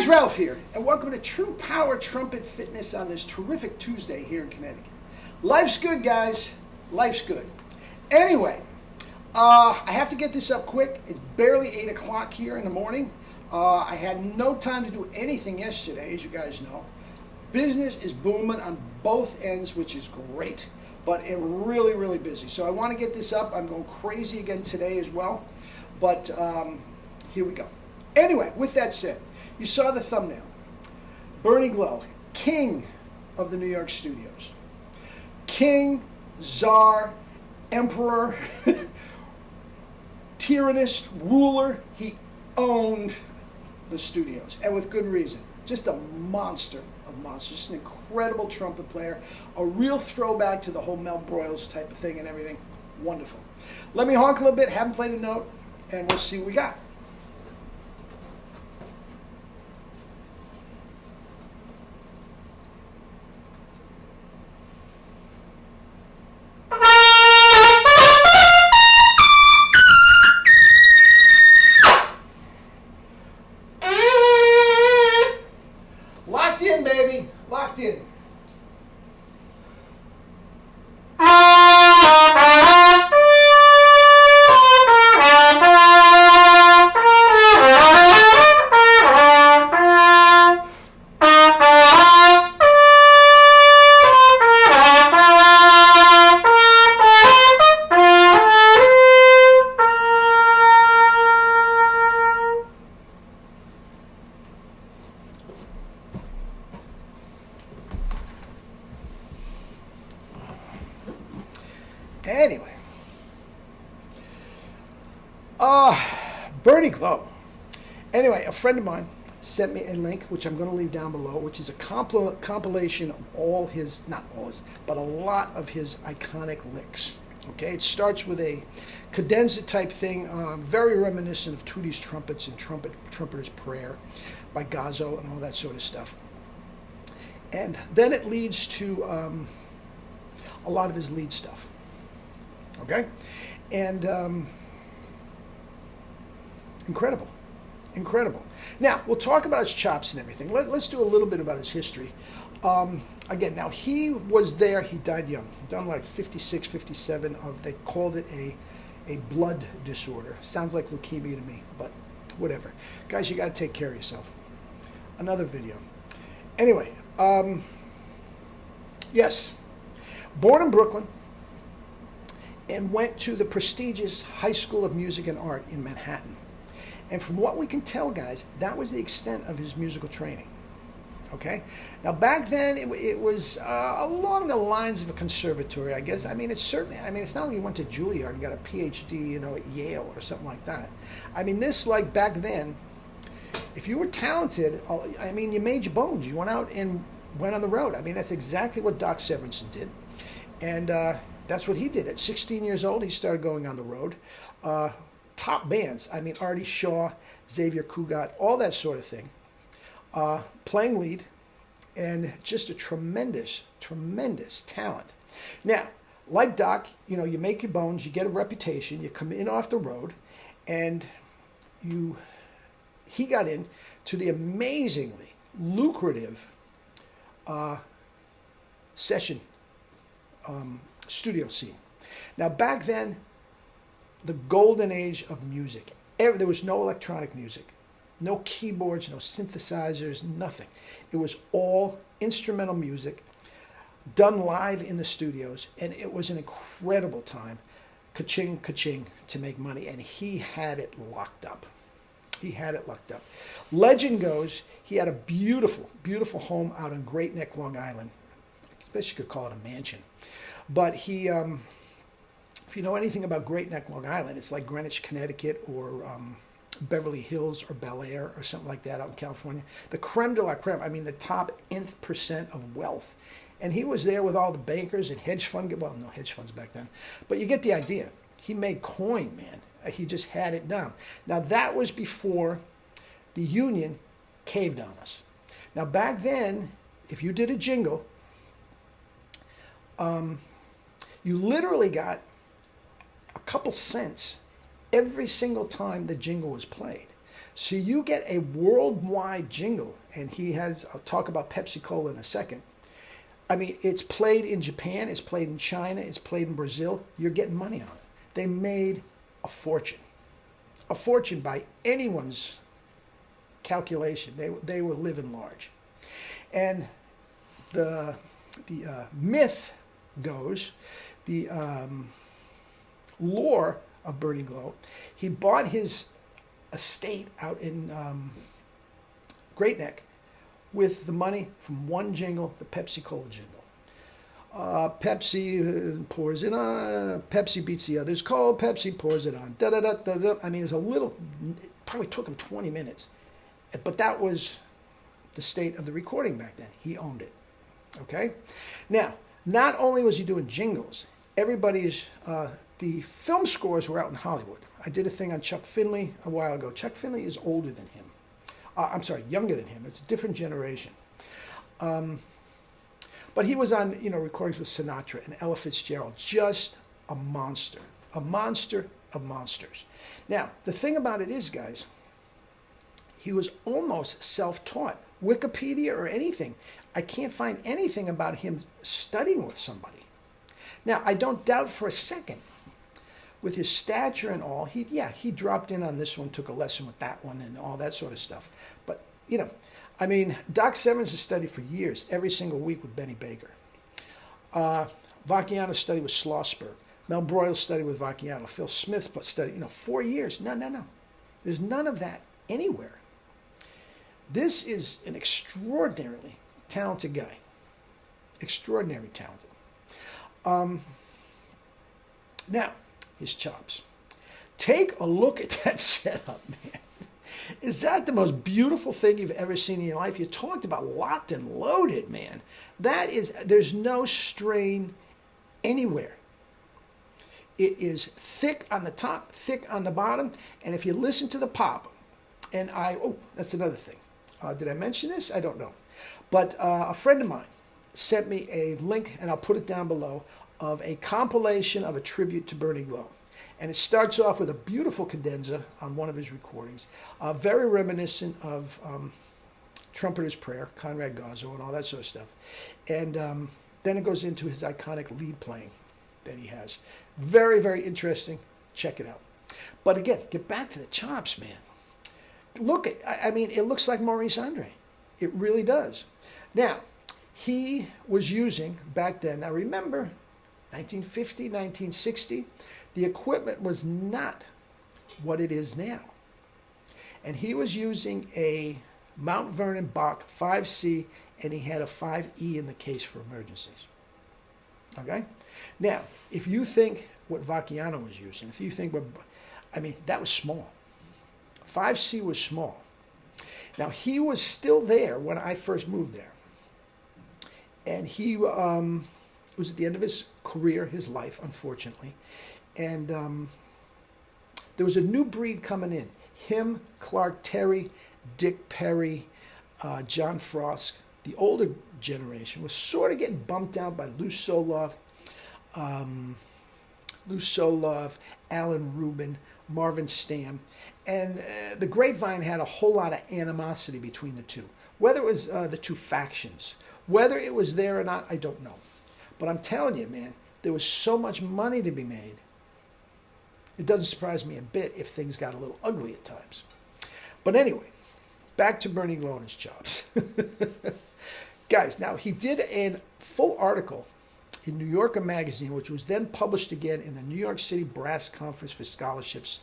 guys, Ralph here, and welcome to True Power Trumpet Fitness on this terrific Tuesday here in Connecticut. Life's good, guys. Life's good. Anyway, I have to get this up quick. It's barely 8 o'clock here in the morning. I had no time to do anything yesterday, as you guys know. Business is booming on both ends, which is great, but it's really, really busy. So I want to get this up. I'm going crazy again today as well, but here we go. Anyway, with that said, you saw the thumbnail. Bernie, king of the New York studios. King, czar, emperor, tyrannous, ruler. He owned the studios, and with good reason. Just a monster of monsters. Just an incredible trumpet player. A real throwback to the whole Mel Broyles type of thing and everything. Wonderful. Let me honk a little bit, haven't played a note, and we'll see what we got. Locked in, baby. Locked in. Anyway, Bernie. Anyway, a friend of mine sent me a link, which I'm going to leave down below, which is a compilation of all his, not all his, but a lot of his iconic licks. Okay, it starts with a cadenza type thing, very reminiscent of Tootie's Trumpets and Trumpeter's Prayer by Gazzo and all that sort of stuff. And then it leads to a lot of his lead stuff. Okay, and incredible. Now we'll talk about his chops and everything. Let's do a little bit about his history. Again, now he was there. He died young. He died like 56, 57. They called it a blood disorder. Sounds like leukemia to me, but whatever. Guys, you got to take care of yourself. Another video. Anyway, yes, born in Brooklyn. And went to the prestigious High School of Music and Art in Manhattan. And from what we can tell, guys, that was the extent of his musical training. Okay? Now, back then, it was along the lines of a conservatory, I guess. I mean, it's not like he went to Juilliard and got a PhD, at Yale or something like that. I mean, this, like, back then, if you were talented, I mean, you made your bones. You went out and went on the road. I mean, that's exactly what Doc Severinsen did. And, that's what he did. At 16 years old, he started going on the road. Top bands, I mean, Artie Shaw, Xavier Cugat, all that sort of thing. Playing lead, and just a tremendous talent. Now, like Doc, you make your bones, you get a reputation, you come in off the road, and he got into the amazingly lucrative session studio scene. Now, back then, the golden age of music. There was no electronic music, no keyboards, no synthesizers, nothing. It was all instrumental music done live in the studios, and it was an incredible time, ka-ching, ka-ching, to make money, and he had it locked up. Legend goes, he had a beautiful, beautiful home out on Great Neck, Long Island. I guess you could call it a mansion. But he, if you know anything about Great Neck, Long Island, it's like Greenwich, Connecticut, or Beverly Hills, or Bel Air, or something like that out in California. The creme de la creme, I mean the top nth percent of wealth. And he was there with all the bankers and hedge fund, well, no hedge funds back then, but you get the idea. He made coin, man. He just had it down. Now, that was before the union caved on us. Now, back then, if you did a jingle, you literally got a couple cents every single time the jingle was played. So you get a worldwide jingle, and I'll talk about Pepsi Cola in a second. I mean, it's played in Japan, it's played in China, it's played in Brazil. You're getting money on it. They made a fortune. A fortune by anyone's calculation. They were living large. And the myth goes, the lore of Bernie Glow, he bought his estate out in Great Neck with the money from one jingle, the Pepsi Cola jingle. Pepsi pours it on, Pepsi beats the others, cold, Pepsi pours it on, da-da-da-da-da. I mean, it was it probably took him 20 minutes. But that was the state of the recording back then. He owned it. Okay? Now, not only was he doing jingles, the film scores were out in Hollywood. I did a thing on Chuck Finley a while ago. Chuck Finley is older than him. I'm sorry, younger than him. It's a different generation. But he was on, recordings with Sinatra and Ella Fitzgerald. Just a monster of monsters. Now, the thing about it is, guys, he was almost self-taught. Wikipedia or anything, I can't find anything about him studying with somebody. Now, I don't doubt for a second, with his stature and all, he dropped in on this one, took a lesson with that one and all that sort of stuff. But, Doc Sevens has studied for years, every single week with Benny Baker. Vacchiano studied with Schlossberg. Mel Broyle studied with Vacchiano. Phil Smith studied, 4 years. No. There's none of that anywhere. This is an extraordinarily talented guy. Extraordinarily talented. Now, his chops. Take a look at that setup, man. Is that the most beautiful thing you've ever seen in your life? You talked about locked and loaded, man. There's no strain anywhere. It is thick on the top, thick on the bottom, and if you listen to the pop, that's another thing. Did I mention this? I don't know. But a friend of mine sent me a link, and I'll put it down below, of a compilation of a tribute to Bernie Glow. And it starts off with a beautiful cadenza on one of his recordings, very reminiscent of Trumpeter's Prayer, Conrad Gozzo, and all that sort of stuff. And then it goes into his iconic lead playing that he has. Very, very interesting. Check it out. But again, get back to the chops, man. Look at, it looks like Maurice Andre. It really does. Now, he was using back then, now remember, 1950, 1960, the equipment was not what it is now. And he was using a Mount Vernon Bach 5C, and he had a 5E in the case for emergencies. Okay? Now, if you think what Vacchiano was using, if you think that was small. 5C was small. Now, he was still there when I first moved there. And he was at the end of his career, his life, unfortunately. And there was a new breed coming in. Him, Clark Terry, Dick Perry, John Frost. The older generation was sort of getting bumped out by Lou Soloff, Alan Rubin, Marvin Stamm. And the grapevine had a whole lot of animosity between the two. Whether it was the two factions, whether it was there or not, I don't know. But I'm telling you, man, there was so much money to be made. It doesn't surprise me a bit if things got a little ugly at times. But anyway, back to Bernie Glow and his chops. Guys, now he did a full article in New Yorker magazine, which was then published again in the New York City Brass Conference for Scholarships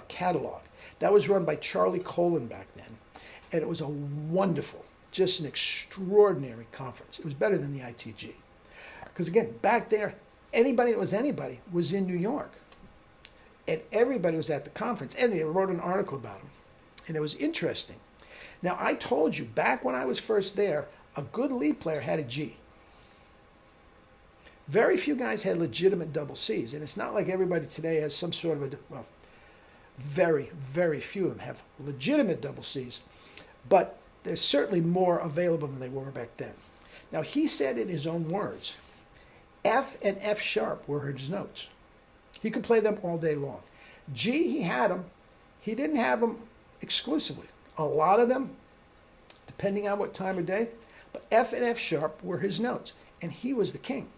catalog. That was run by Charlie Colin back then. And it was a wonderful, just an extraordinary conference. It was better than the ITG. Because again, back there, anybody that was anybody was in New York. And everybody was at the conference. And they wrote an article about him. And it was interesting. Now, I told you, back when I was first there, a good lead player had a G. Very few guys had legitimate double Cs. And it's not like everybody today has some sort of very, very few of them have legitimate double Cs. But there's certainly more available than they were back then. Now, he said in his own words, F and F sharp were his notes. He could play them all day long. G, he had them. He didn't have them exclusively. A lot of them, depending on what time of day, but F and F sharp were his notes, and he was the king.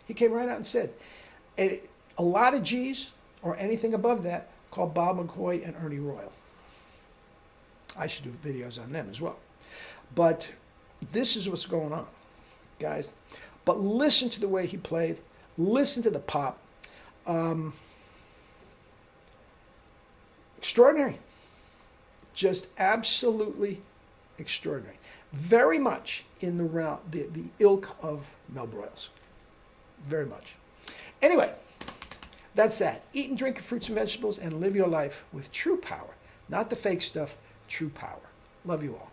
He came right out and said, a lot of G's or anything above that, call Bob McCoy and Ernie Royal. I should do videos on them as well. But this is what's going on, guys. But listen to the way he played. Listen to the pop. Extraordinary. Just absolutely extraordinary. Very much in the round, the ilk of Mel Broyles. Very much. Anyway, that's that. Eat and drink your fruits and vegetables and live your life with true power. Not the fake stuff, true power. Love you all.